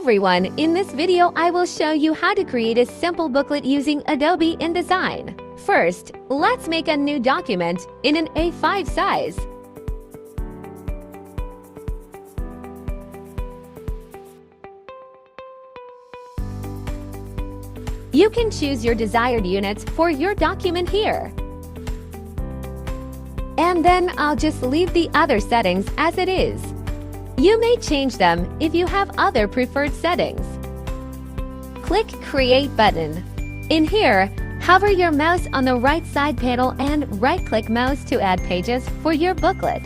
everyone! In this video, I will show you how to create a simple booklet using Adobe InDesign. First, let's make a new document in an A5 size. You can choose your desired units for your document here. And then I'll just leave the other settings as it is. You may change them if you have other preferred settings. Click Create button. In here, hover your mouse on the right side panel and right-click mouse to add pages for your booklet.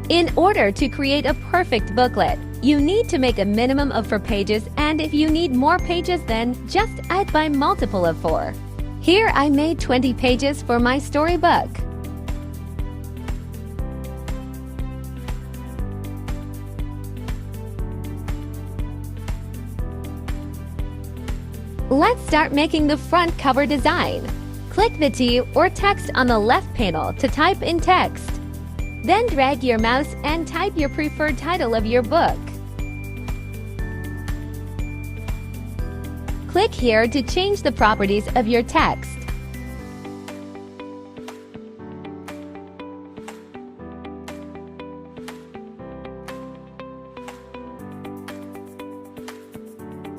In order to create a perfect booklet, you need to make a minimum of 4 pages, and if you need more pages, then just add by multiple of 4. Here I made 20 pages for my storybook. Let's start making the front cover design. Click the T or text on the left panel to type in text. Then drag your mouse and type your preferred title of your book. Click here to change the properties of your text.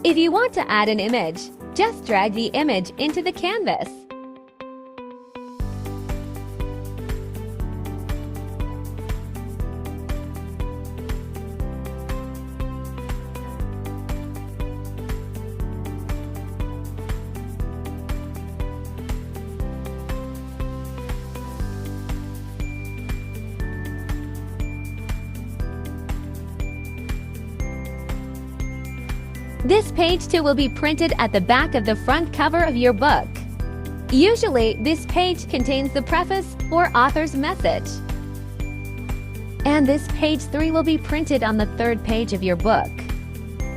If you want to add an image, just drag the image into the canvas. This page too will be printed at the back of the front cover of your book. Usually, this page contains the preface or author's message. And this page 3 will be printed on the 3rd page of your book.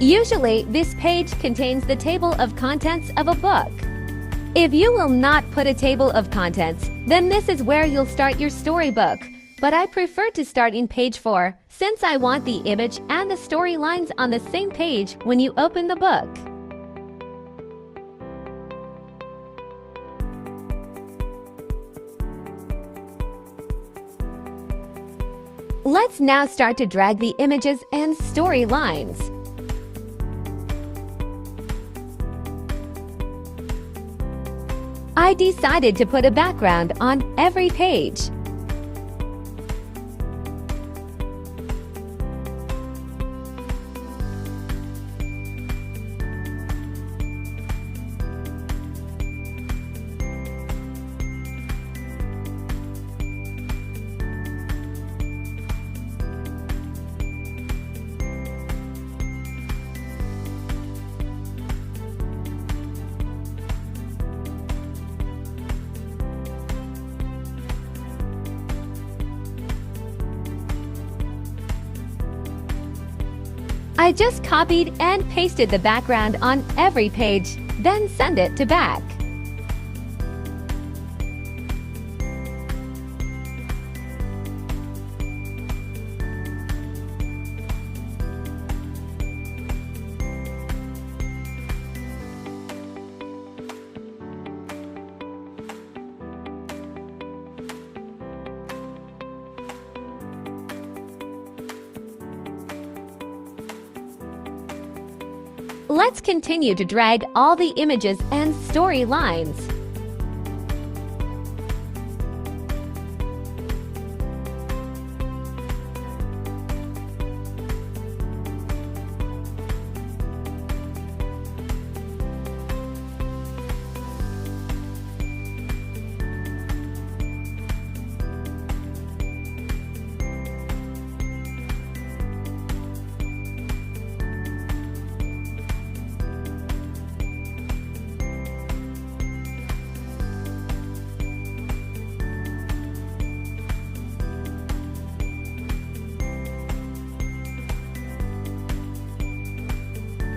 Usually, this page contains the table of contents of a book. If you will not put a table of contents, then this is where you'll start your storybook. But I prefer to start in page 4, since I want the image and the storylines on the same page when you open the book. Let's now start to drag the images and storylines. I decided to put a background on every page. I just copied and pasted the background on every page, then send it to back. Let's continue to drag all the images and storylines.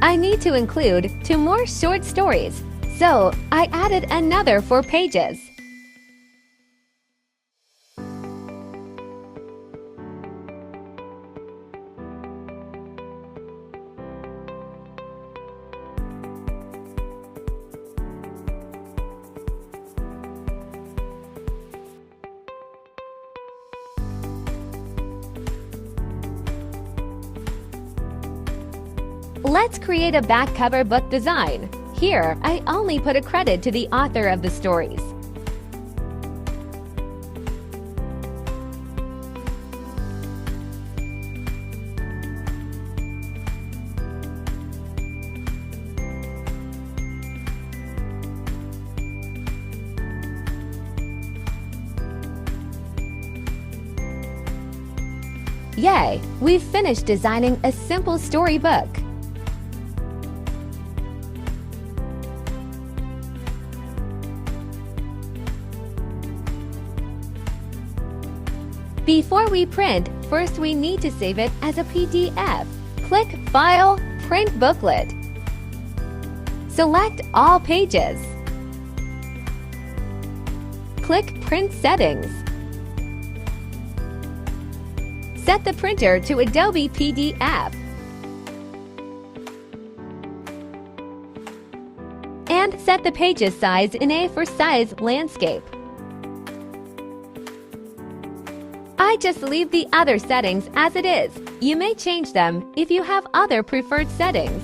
I need to include 2 more short stories, so I added another 4 pages. Let's create a back cover book design. Here, I only put a credit to the author of the stories. Yay! We've finished designing a simple storybook. Before we print, first we need to save it as a PDF. Click File, Print Booklet. Select all pages. Click Print Settings. Set the printer to Adobe PDF. And set the pages size in A4 size landscape. I just leave the other settings as it is. You may change them if you have other preferred settings.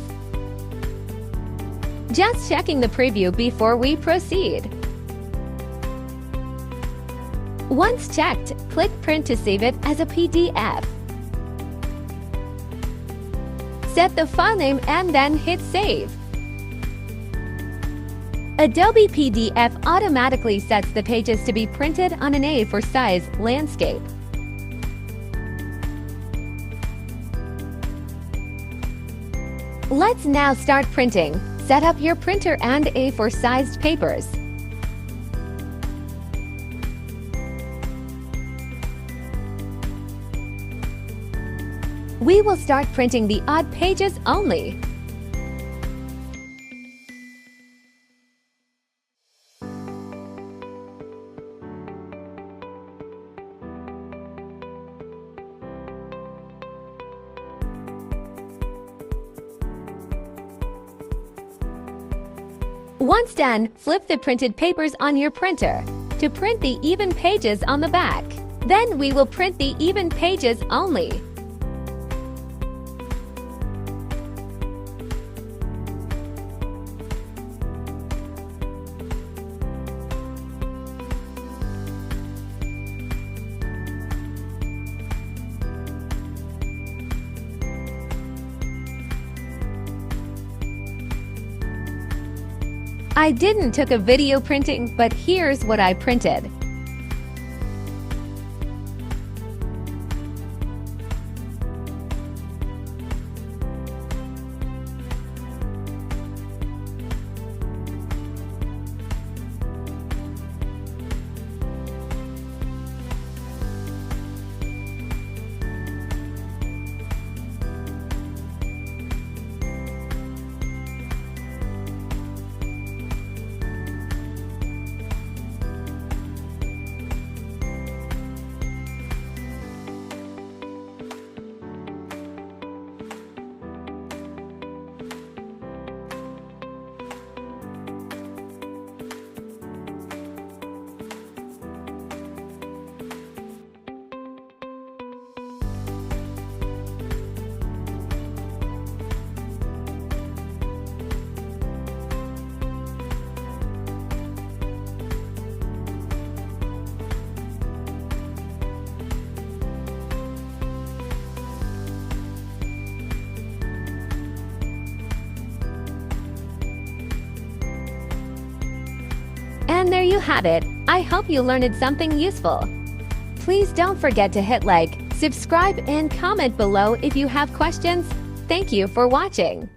Just checking the preview before we proceed. Once checked, click Print to save it as a PDF. Set the file name and then hit Save. Adobe PDF automatically sets the pages to be printed on an A4 size landscape. Let's now start printing. Set up your printer and A4 sized papers. We will start printing the odd pages only. Once done, flip the printed papers on your printer to print the even pages on the back. Then we will print the even pages only. I didn't took a video printing, but here's what I printed. And there you have it. I hope you learned something useful. Please don't forget to hit like, subscribe, and comment below if you have questions. Thank you for watching.